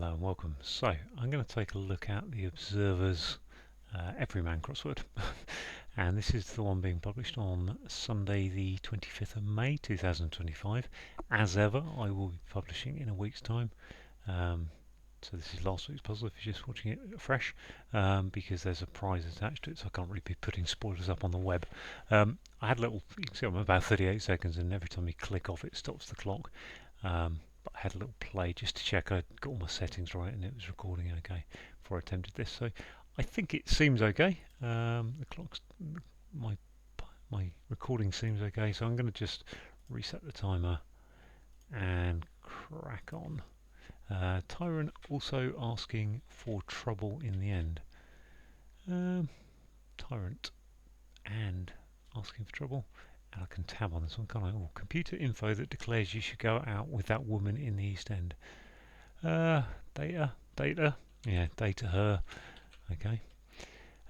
Hello and welcome. So I'm going to take a look at the Observer's Everyman crossword and this is the one being published on Sunday the 25th of May 2025. As ever, I will be publishing in a week's time. So this is last week's puzzle if you're just watching it fresh, because there's a prize attached to it, so I can't really be putting spoilers up on the web. I had a little, you can see I'm about 38 seconds and every time you click off it stops the clock. But I had a little play just to check I'd got all my settings right and it was recording okay before I attempted this. So I think it seems okay. The clock's my recording seems okay, so I'm going to just reset the timer and crack on. Tyrant also asking for trouble in the end. Tyrant and asking for trouble. And I can tab on this one, can't I? Oh, computer info that declares you should go out with that woman in the East End. Data, yeah, data her. Okay.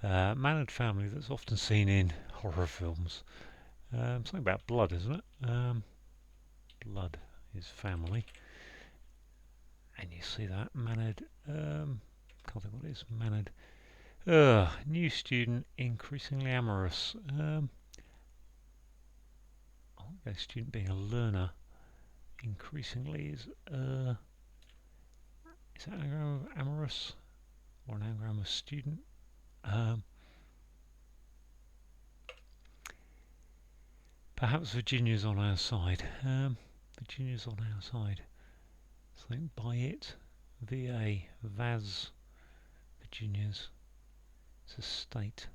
Mannered family that's often seen in horror films. Something about blood, isn't it? Blood is family. And you see that mannered. Can't think what it is. Mannered. New student, increasingly amorous. A student being a learner increasingly is that an anagram of amorous or an anagram of student? Perhaps Virginia's on our side. Virginia's on our side. Something by it. VA, Vaz, Virginia's. It's a state.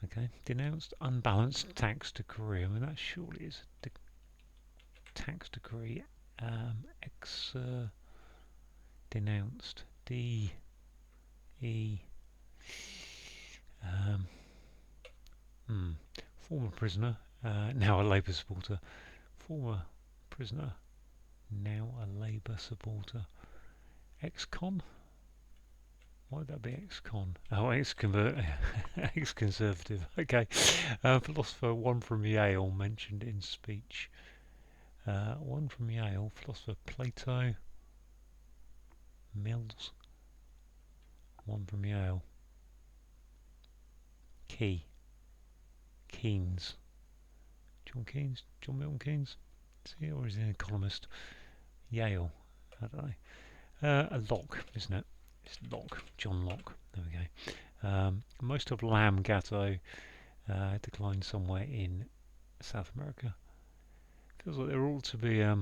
Okay. Denounced unbalanced tax decree. I mean, that surely is a tax decree. Denounced. D. E. Former prisoner, now a Labour supporter. Former prisoner, now a Labour supporter. Ex-con? Why would that be ex-con? Oh, ex-conservative. Okay. Philosopher, one from Yale, mentioned in speech. One from Yale, philosopher Plato. Mills. One from Yale. Keynes. John Milton Keynes? Is he, or is he an economist? Yale. I don't know. A Locke, isn't it? It's Locke. John Locke. There we go. Most of Lamb Gatto declined somewhere in South America. Feels like there ought to be a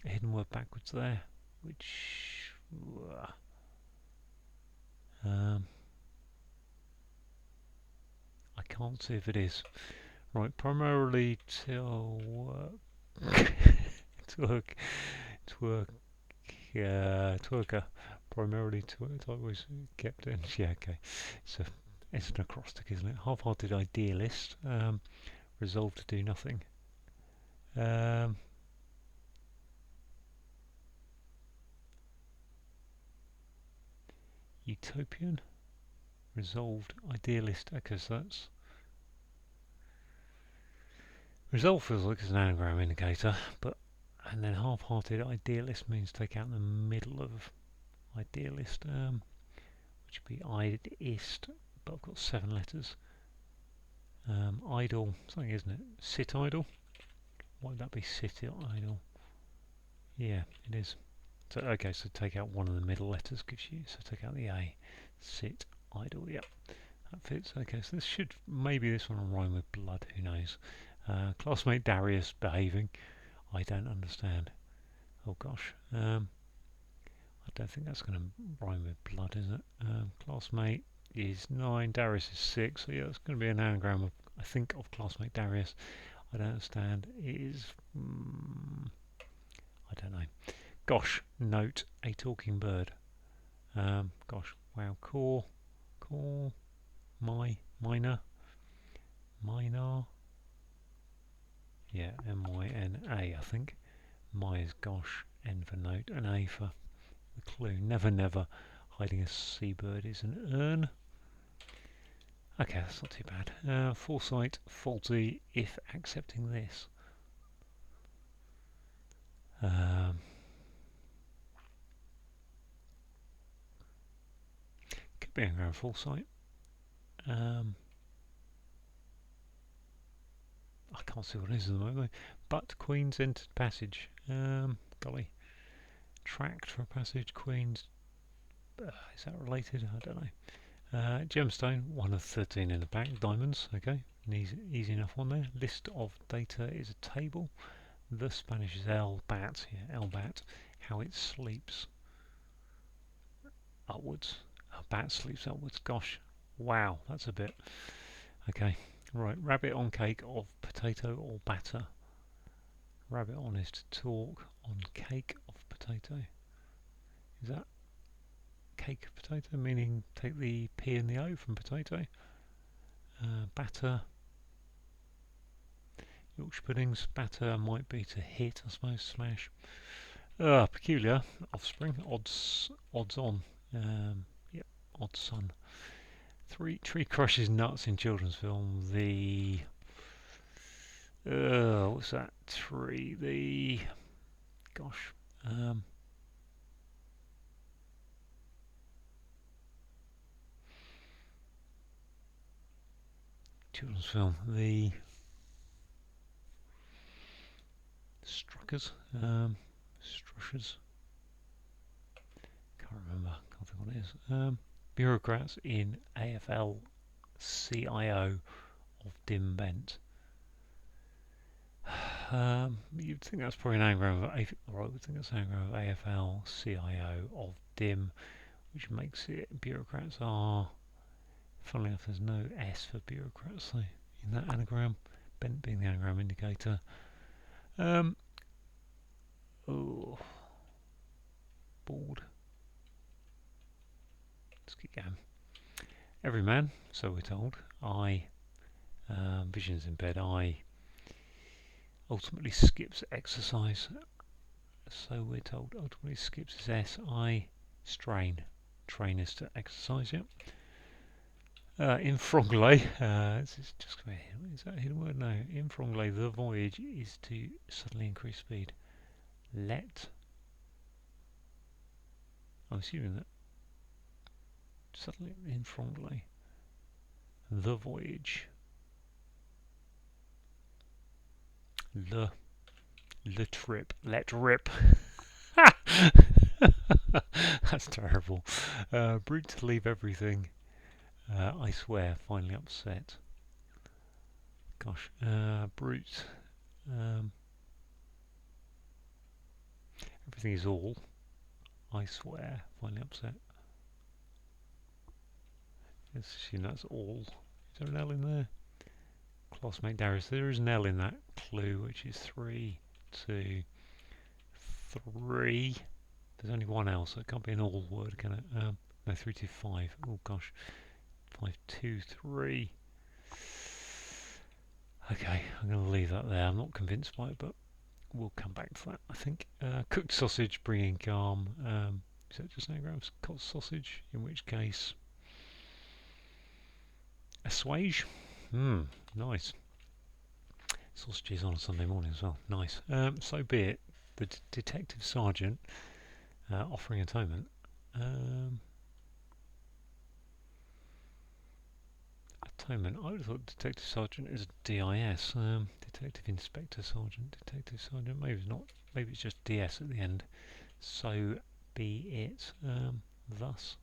hidden word backwards there, which I can't see if it is. Right, primarily twerker, primarily twerk. I always kept it. Yeah, okay. It's an acrostic, isn't it? Half-hearted idealist, resolved to do nothing. Utopian, resolved idealist. Okay, so that's resolve feels like it's an anagram indicator, and then half-hearted idealist means take out the middle of idealist, which would be ideist, but I've got 7 letters. Idle, something, isn't it? Sit idle. Why would that be sit idle? Yeah, it is. So okay, so take out one of the middle letters gives you. So take out the A. Sit idle. Yep, that fits. Okay, so maybe this one will rhyme with blood. Who knows? Classmate Darius behaving. I don't understand. Oh gosh. I don't think that's going to rhyme with blood, is it? Classmate is 9, Darius is 6, so yeah, that's going to be an anagram of, I think, of classmate Darius. I don't understand. It is, I don't know. Gosh, note, a talking bird. Gosh, wow, core, minor, yeah, M-Y-N-A, I think. My is gosh, N for note, and A for the clue. Never, hiding a seabird is an urn. Okay, that's not too bad. Foresight, faulty, if accepting this. be anagram full site. I can't see what it is at the moment. But queens entered passage. Golly. Tracked for a passage. Queens. Is that related? I don't know. Gemstone, 1 of 13 in the back. Diamonds, okay. Easy enough one there. List of data is a table. The Spanish is el bat. Yeah, el bat. How it sleeps upwards. A bat sleeps upwards. Gosh. Wow, that's a bit. Okay. Right. Rabbit on cake of potato or batter. Rabbit on is to talk on cake of potato. Is that cake of potato, meaning take the P and the O from potato? Batter. Yorkshire puddings. Batter might be to hit, I suppose. Smash. Peculiar. Offspring. Odds on. Yep. Odd son. Tree crushes nuts in children's film. The what's that tree? The gosh. Children's film. The Struckers. Strushers. Can't remember. Can't think what it is. Bureaucrats in AFL CIO of dim bent. You'd think that's probably an anagram of right. Would think that's an anagram of AFL CIO of dim, which makes it bureaucrats are. Funnily enough, there's no S for bureaucrats though in that anagram. Bent being the anagram indicator. Bored. Let's keep going. Everyman, so we're told. Visions in bed. Ultimately skips exercise. So we're told. Ultimately skips his S. Strain. Train is to exercise, yep. In Frongley, this is just going to is that a hidden word? No. In Frongley, the voyage is to suddenly increase speed. I'm assuming that suddenly in Frongley, the voyage. The trip. Let rip. That's terrible. Brute to leave everything. I swear, finally upset. Gosh, brute. Everything is all. I swear, finally upset. Let's assume that's all. Is there an L in there? Classmate Darius, there is an L in that clue, which is 3, 2, 3. There's only one L, so it can't be an all word, can it? No, 3, 2, 5. Oh gosh. 5, 2, 3. Okay, I'm going to leave that there. I'm not convinced by it, but we'll come back to that, I think. Cooked sausage, bringing calm. Is that just anagrams? Cooked sausage, in which case... Assuage? Nice. Sausages on a Sunday morning as well. Nice. So be it. The detective sergeant offering atonement. Atonement. I would have thought detective sergeant is DIS. Detective inspector sergeant. Detective sergeant. Maybe it's not. Maybe it's just DS at the end. So be it. Thus.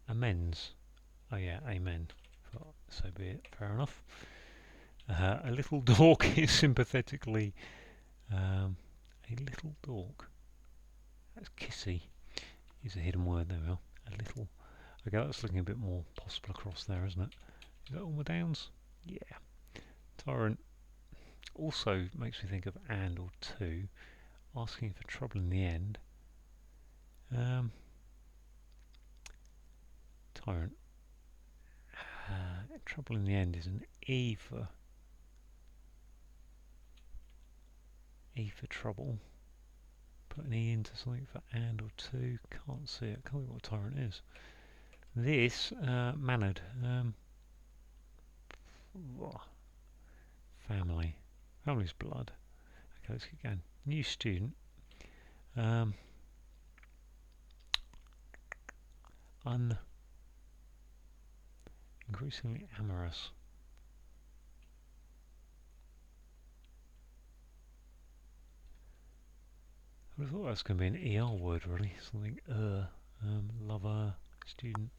Amends. Oh yeah, amen. So be it. Fair enough. A little dork is sympathetically. A little dork. That's kissy. Is a hidden word there. Well, a little. Okay, that's looking a bit more possible across there, isn't it? Is that all the downs? Yeah. Tyrant also makes me think of and or to. Asking for trouble in the end. Tyrant. Trouble in the end is an E for trouble. Put an E into something for and or to. Can't see it. Can't think what tyrant is. This mannered. Family. Family's blood. Okay, let's keep going. New student. increasingly amorous. I would have thought that was going to be an ER word, really. Something, lover, student.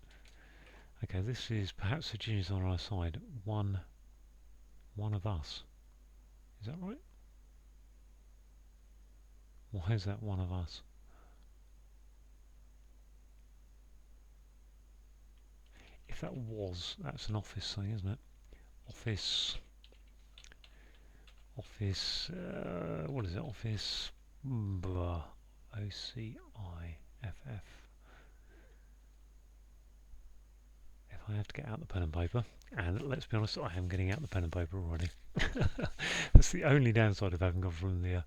Okay, this is perhaps the genius on our side. One of us. Is that right? Why is that one of us? If that was, that's an office thing, isn't it? Office, what is it? Office, OCIFF. If I have to get out the pen and paper, and let's be honest, I am getting out the pen and paper already. That's the only downside of having gone from the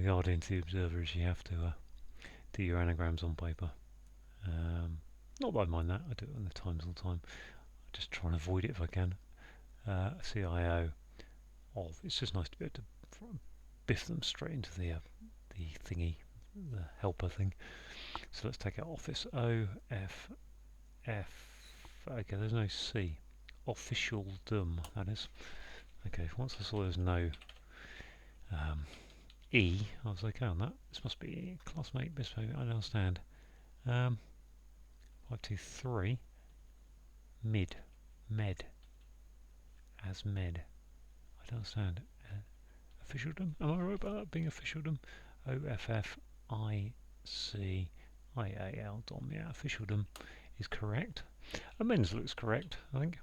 Guardian to the Observer, is you have to do your anagrams on paper. Not that I mind that, I do it in the Times all the time. I just try and avoid it if I can. CIO of. It's just nice to be able to biff them straight into the thingy, the helper thing. So let's take out office. OFF. Okay, there's no C. Officialdom, that is. Okay, once I saw there's no E, I was okay on that. This must be classmate, misbehavior, I don't understand. 523. Med. As med. I don't understand. Officialdom? Am I right about that being officialdom? OFFICIAL dom. Yeah, officialdom is correct. Amends looks correct, I think.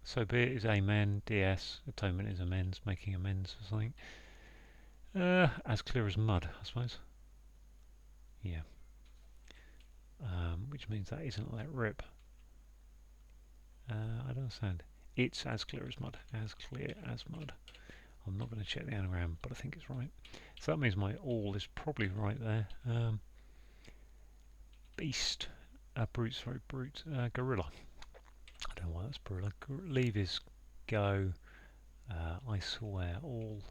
So be it is amen, DS, atonement is amends, making amends or something. As clear as mud, I suppose. Yeah. Which means that isn't let rip. I don't understand. It's as clear as mud. As clear as mud. I'm not going to check the anagram, but I think it's right. So that means my all is probably right there. Beast. Brute, sorry, brute. Gorilla. I don't know why that's gorilla. Leave is go. I swear all.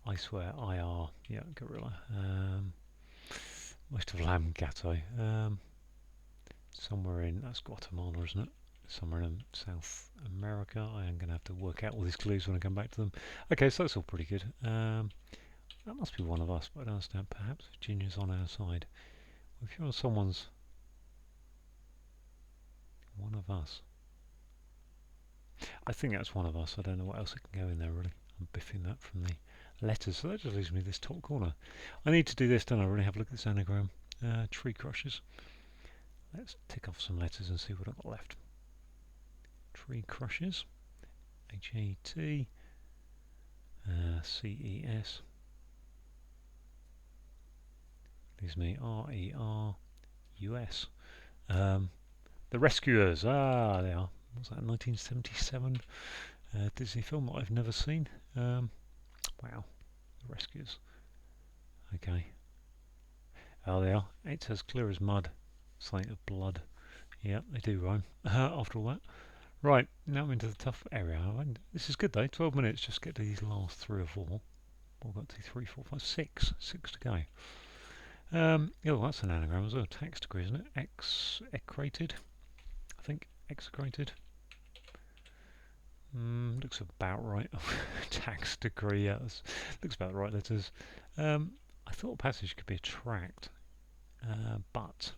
I swear IR. Yeah, gorilla. Most of lamb gatto. Somewhere in, that's Guatemala, isn't it? Somewhere in South America. I am going to have to work out all these clues when I come back to them. Okay, so that's all pretty good. That must be one of us, but I don't understand. Perhaps Virginia's on our side. Well, if you're on someone's... One of us. I think that's one of us. I don't know what else it can go in there, really. I'm biffing that from the letters, so that just leaves me this top corner. I need to do this, don't I? Really have a look at this anagram. Tree crushes. Let's tick off some letters and see what I've got left. Tree crushes. H-A-T. C-E-S. Leaves me R-E-R-U-S. The Rescuers. Ah, they are. What's that, 1977 Disney film that I've never seen. Wow. The Rescuers. Okay. Oh, they are. It's as clear as mud. Sight of blood. Yeah, they do rhyme. After all that. Right, now I'm into the tough area. This is good though. 12 minutes. Just get to these last 3 or 4. We've got 2, 3, 4, 5, 6. 6 to go. Oh, that's an anagram as well. Tax degree, isn't it? Execrated. I think execrated. Looks about right. Tax degree. Yeah, looks about the right letters. I thought passage could be a tract, but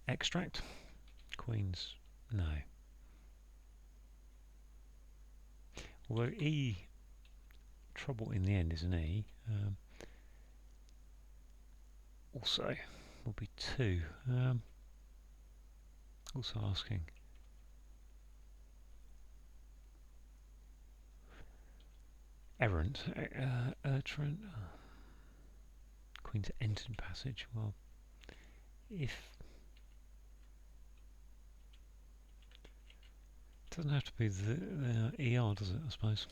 extract. Queens. No. Although E, trouble in the end is an E. Also, will be 2. Also asking. Errant. Ertrant. Queen's entered passage. Well, if... It doesn't have to be the ER, does it, I suppose?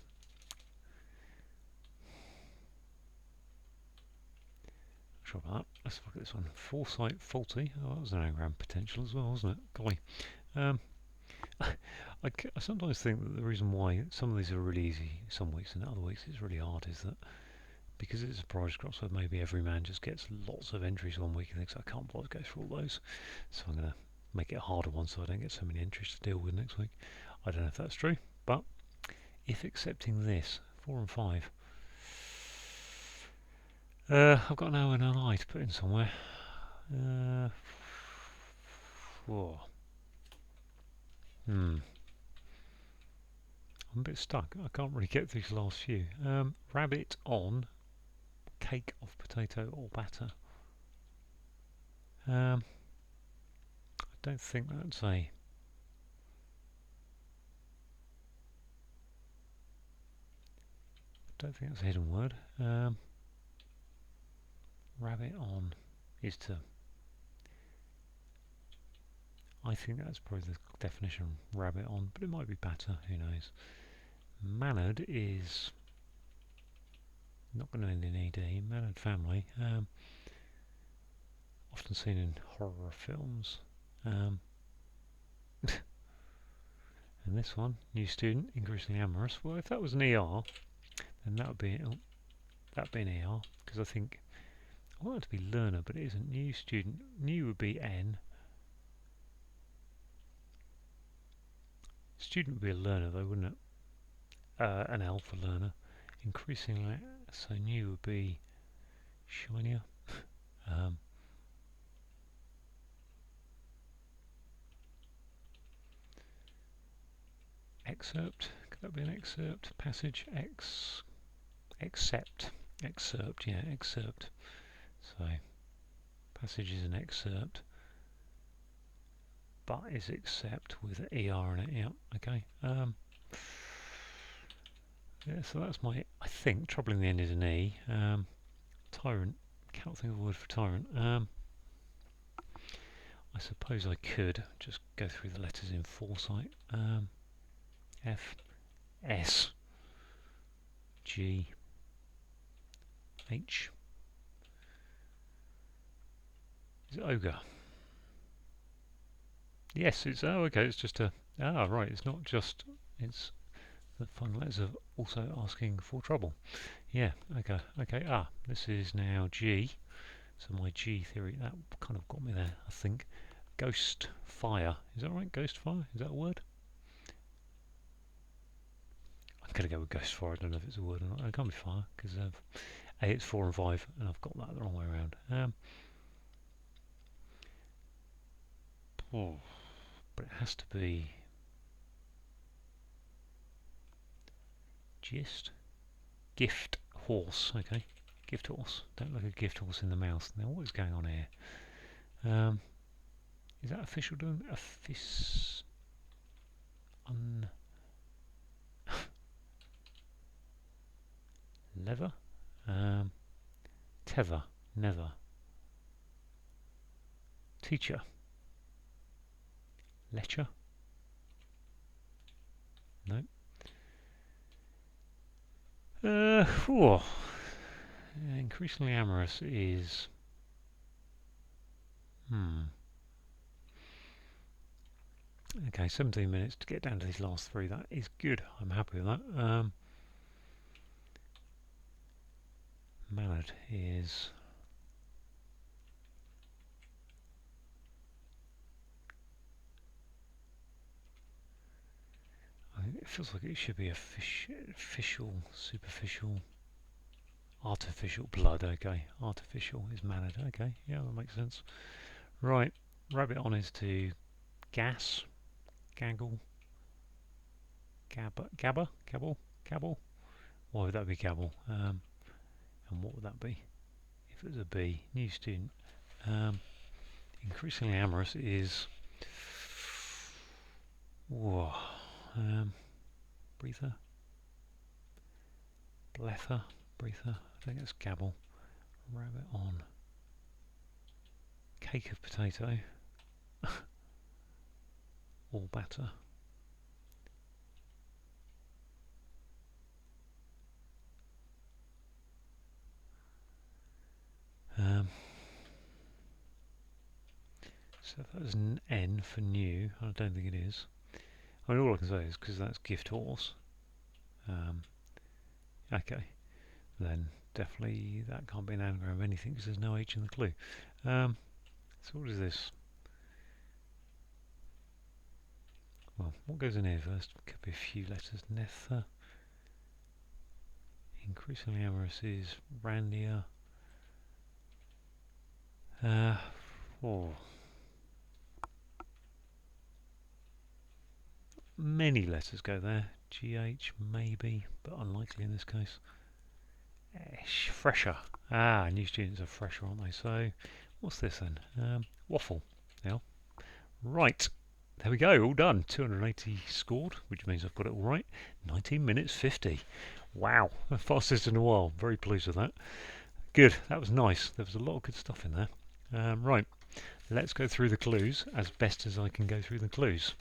Not sure about that. Let's look at this one. Foresight, faulty. Oh, that was an anagram potential as well, wasn't it? Golly. I sometimes think that the reason why some of these are really easy some weeks and other weeks it's really hard is that because it's a prize crossword, maybe Everyman just gets lots of entries one week and thinks I can't bother to go through all those. So I'm going to make it a harder one so I don't get so many entries to deal with next week. I don't know if that's true, but if accepting this, 4 and 5, I've got an O and an I to put in somewhere. Whoa. I'm a bit stuck. I can't really get through these last few. Rabbit on cake of potato or batter. I don't think that's a... don't think that's a hidden word. Rabbit on is to... I think that's probably the definition of rabbit on, but it might be batter, who knows. Mannered is not going to end in ED. Mannered family, often seen in horror films. And this one, new student, increasingly amorous. Well, if that was an ER, then that would be an ER, because I think I want it to be learner, but it isn't. New student, new would be N. Student would be a learner, though, wouldn't it? An L for learner. Increasingly, so new would be shinier. Excerpt, could that be an excerpt? Passage, excerpt, yeah, excerpt. So, passage is an excerpt, but is except with ER in it, yeah, okay. Yeah, so that's my, I think, trouble in the end is an E. Tyrant, can't think of a word for tyrant. I suppose I could just go through the letters in foresight. F, S, G, H. Is it ogre? Yes, it's, oh okay, it's just a, right, it's not just, it's, the final letters are also asking for trouble. Yeah, okay, this is now G, so my G theory, that kind of got me there, I think. Ghost fire, is that right, ghost fire, is that a word? I'm going to go with ghost fire, I don't know if it's a word or not, it can't be fire, because A, it's 4 and 5, and I've got that the wrong way around. But it has to be gist, gift horse, okay, gift horse, don't look a gift horse in the mouth. Now what is going on here? Is that official doing? Leather? Tether, never. Teacher. Lecture? No. Increasingly amorous is... Okay, 17 minutes to get down to these last three. That is good. I'm happy with that. Mannered is... it feels like it should be official, superficial, artificial blood, okay. Artificial is mannered, okay. Yeah, that makes sense. Right, rabbit on is to gas, gaggle, gabble. Why would that be gabble? And what would that be? If it was a B, new student. Increasingly amorous is... whoa. Breather, blether, breather, I think it's gabble. Rabbit on. Cake of potato. All batter. So if that was an N for new, I don't think it is. I mean, all I can say is because that's gift horse. Okay, then definitely that can't be an anagram of anything because there's no H in the clue. So what is this? Well, what goes in here first? Could be a few letters. Nether. Increasingly amorous is Randia. Oh. Many letters go there. GH maybe, but unlikely in this case. Fresher. New students are fresher, aren't they? So, what's this then? Waffle. Now, right. There we go, all done. 280 scored, which means I've got it all right. 19 minutes 50. Wow, the fastest in a while. Very pleased with that. Good, that was nice. There was a lot of good stuff in there. Right, let's go through the clues as best as I can go through the clues.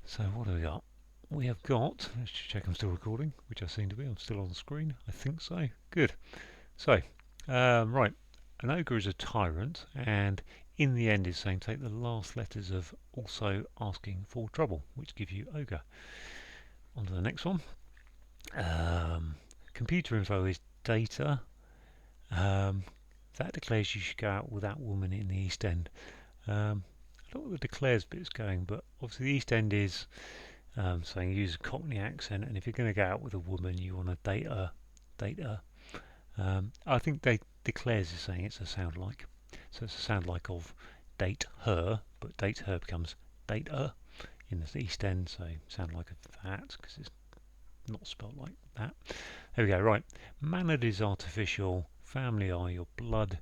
So what do we got? We have got, let's check I'm still recording, which I seem to be. I'm still on the screen. I think so. Good. So, right, an ogre is a tyrant, and in the end is saying take the last letters of also asking for trouble, which give you ogre. On to the next one. Computer info is data. That declares you should go out with that woman in the East End. I don't know what the declares bit's going, but obviously the East End is saying use a Cockney accent, and if you're going to go out with a woman, you want to date her. I think they declares is saying it's a sound like. So it's a sound like of date her, but date her becomes date her in the East End, so sound like that because it's not spelled like that. There we go, right. Mannered is artificial, family are your blood,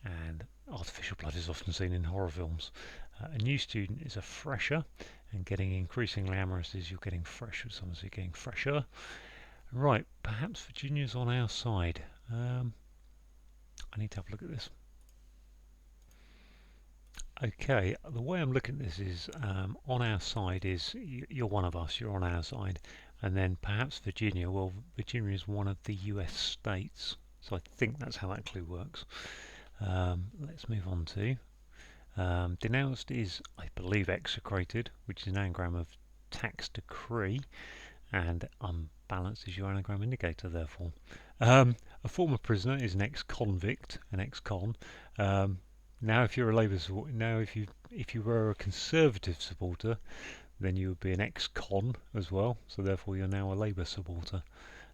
and artificial blood is often seen in horror films. A new student is a fresher, and getting increasingly amorous is you're getting fresh with someone, so you're getting fresher. Right, perhaps Virginia's on our side. I need to have a look at this. Okay, the way I'm looking at this is on our side is you're one of us, you're on our side, and then perhaps Virginia. Well, Virginia is one of the US states, so I think that's how that clue works. Let's move on to denounced is, I believe, execrated, which is an anagram of tax decree, and unbalanced is your anagram indicator, therefore. A former prisoner is an ex-convict, an ex-con. Now, if you're a Labour supporter, now if you were a Conservative supporter, then you would be an ex-con as well. So therefore, you're now a Labour supporter.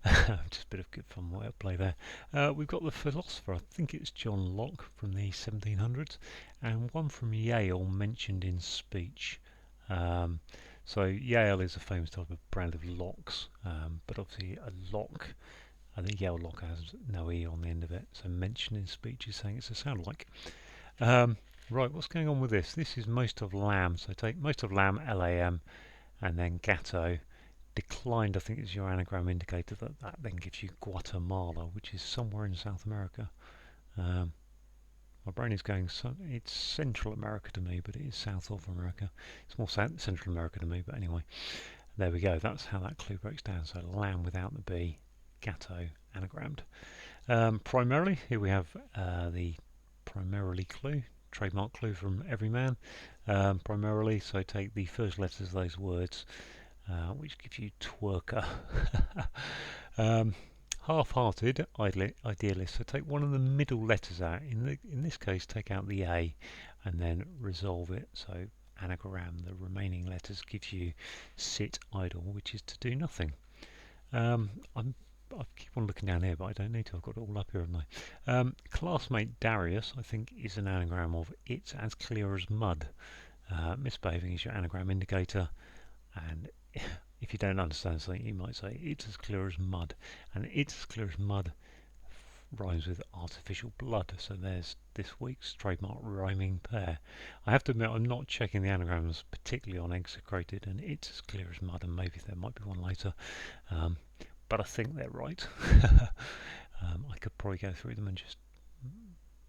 Just a bit of good fun wordplay there. We've got the philosopher. I think it's John Locke from the 1700s, and one from Yale mentioned in speech. So Yale is a famous type of brand of locks, but obviously a lock. I think Yale lock has no e on the end of it. So mentioned in speech is saying it's a sound like. Right, what's going on with this? This is most of lamb, so take most of lamb, LAM, and then gatto. Declined, I think, is your anagram indicator. That then gives you Guatemala, which is somewhere in South America. My brain is going, it's Central America to me, but it is South of America. It's more Central America to me, but anyway. There we go, that's how that clue breaks down. So lamb without the B, gatto, anagrammed. Primarily, here we have the primarily clue, trademark clue from Everyman. Primarily, so take the first letters of those words, which gives you twerker. Half-hearted, idealist. So take one of the middle letters out. In this case, take out the A, and then resolve it. So anagram, the remaining letters, gives you sit idle, which is to do nothing. I keep on looking down here, but I don't need to. I've got it all up here, haven't I? Classmate Darius, I think, is an anagram of it's as clear as mud. Misbehaving is your anagram indicator, and if you don't understand something, you might say it's as clear as mud, and it's as clear as mud rhymes with artificial blood. So there's this week's trademark rhyming pair. I have to admit, I'm not checking the anagrams particularly on execrated, and it's as clear as mud, and maybe there might be one later. But I think they're right. I could probably go through them and just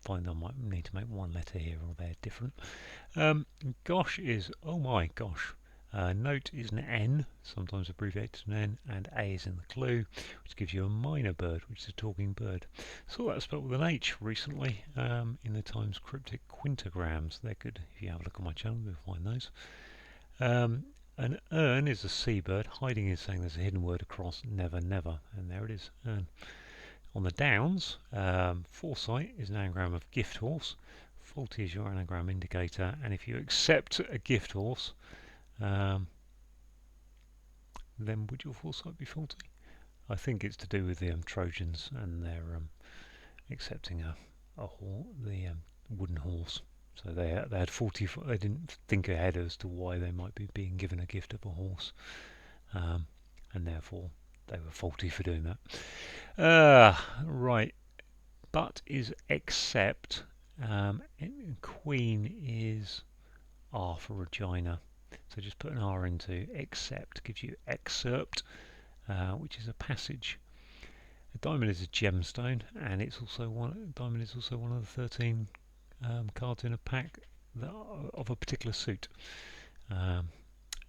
find I might need to make one letter here or there different. Gosh is, oh my gosh. Note is an N, sometimes abbreviated to an N, and A is in the clue, which gives you a minor bird, which is a talking bird. Saw that spelled with an H recently in the Times cryptic quintagrams. They're good. If you have a look on my channel, you'll find those. An urn is a seabird. Hiding is saying there's a hidden word across never, never, and there it is, urn. On the downs, foresight is an anagram of gift horse. Faulty is your anagram indicator, and if you accept a gift horse, um, then would your foresight be faulty? I think it's to do with the Trojans and their accepting the wooden horse. So they had 40. They didn't think ahead as to why they might be being given a gift of a horse, um, and therefore they were faulty for doing that. Right. But is except. Queen is R for Regina. So just put an R into except gives you excerpt, which is a passage. A diamond is a gemstone, and it's also one. Diamond is also one of the 13 cards in a pack of a particular suit.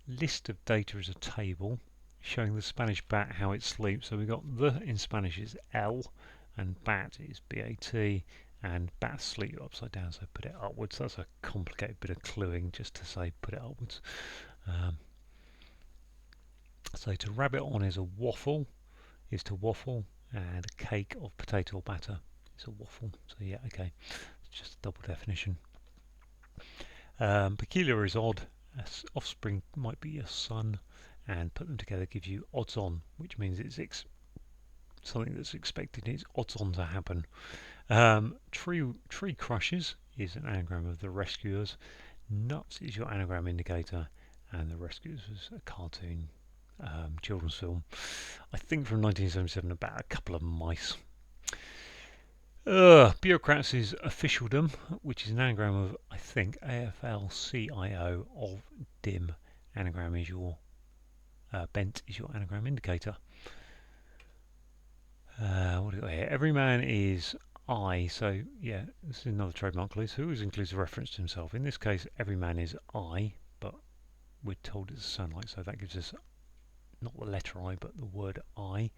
List of data is a table showing the Spanish bat how it sleeps. So we've got the in Spanish is L, and bat is BAT, and bat sleep upside down, so put it upwards. That's a complicated bit of cluing just to say put it upwards. So to rub it on is a waffle, is to waffle, and a cake of potato or batter is a waffle. So yeah, okay, it's just a double definition. Peculiar is odd. Offspring might be your son, and put them together gives you odds on, which means it's something that's expected. It's odds on to happen. Tree crushes is an anagram of the rescuers. Nuts is your anagram indicator, and the rescuers was a cartoon children's film, I think from 1977, about a couple of mice. Bureaucrats is officialdom, which is an anagram of, I think, AFL-CIO of dim. Anagram is your bent is your anagram indicator. What do we got here? Everyman is I. So yeah, this is another trademark clue. So it always includes a reference to himself. In this case, everyman is I, but we're told it's a sunlight, so that gives us not the letter I, but the word I.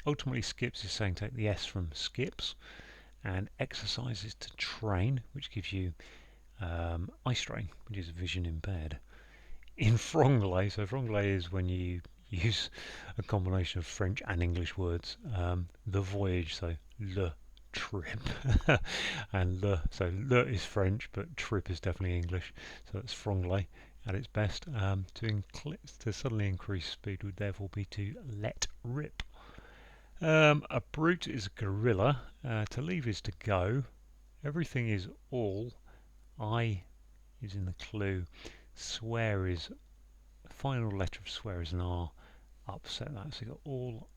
Ultimately, skips is saying take the S from skips, and exercises to train, which gives you eye strain, which is vision impaired. In franglais, so franglais is when you use a combination of French and English words. The voyage, so le trip, and le is French, but trip is definitely English, so it's franglais at its best. To suddenly increase speed would therefore be to let rip. A brute is a gorilla. To leave is to go. Everything is all. I is in the clue. Swear is the final letter of swear is an R. Upset that, so you got all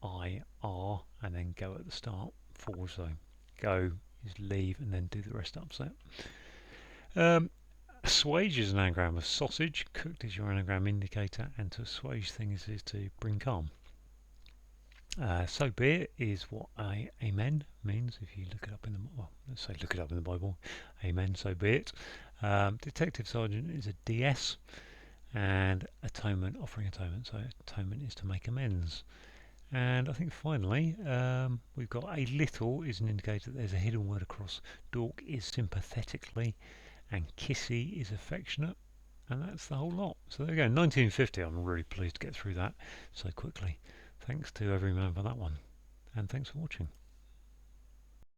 I R and then go at the start. Forward, so go is leave and then do the rest upset. Assuage is an anagram of sausage. Cooked is your anagram indicator, and to assuage things is to bring calm. So be it is what amen means. If you look it up in the let's say look it up in the Bible, amen. So be it. Detective sergeant is a DS, and atonement, offering atonement. So atonement is to make amends. And I think finally we've got a little is an indicator that there's a hidden word across. Dork is sympathetically, and kissy is affectionate, and that's the whole lot. So there you go, 1950. I'm really pleased to get through that so quickly. Thanks to Everyman for that one, and thanks for watching.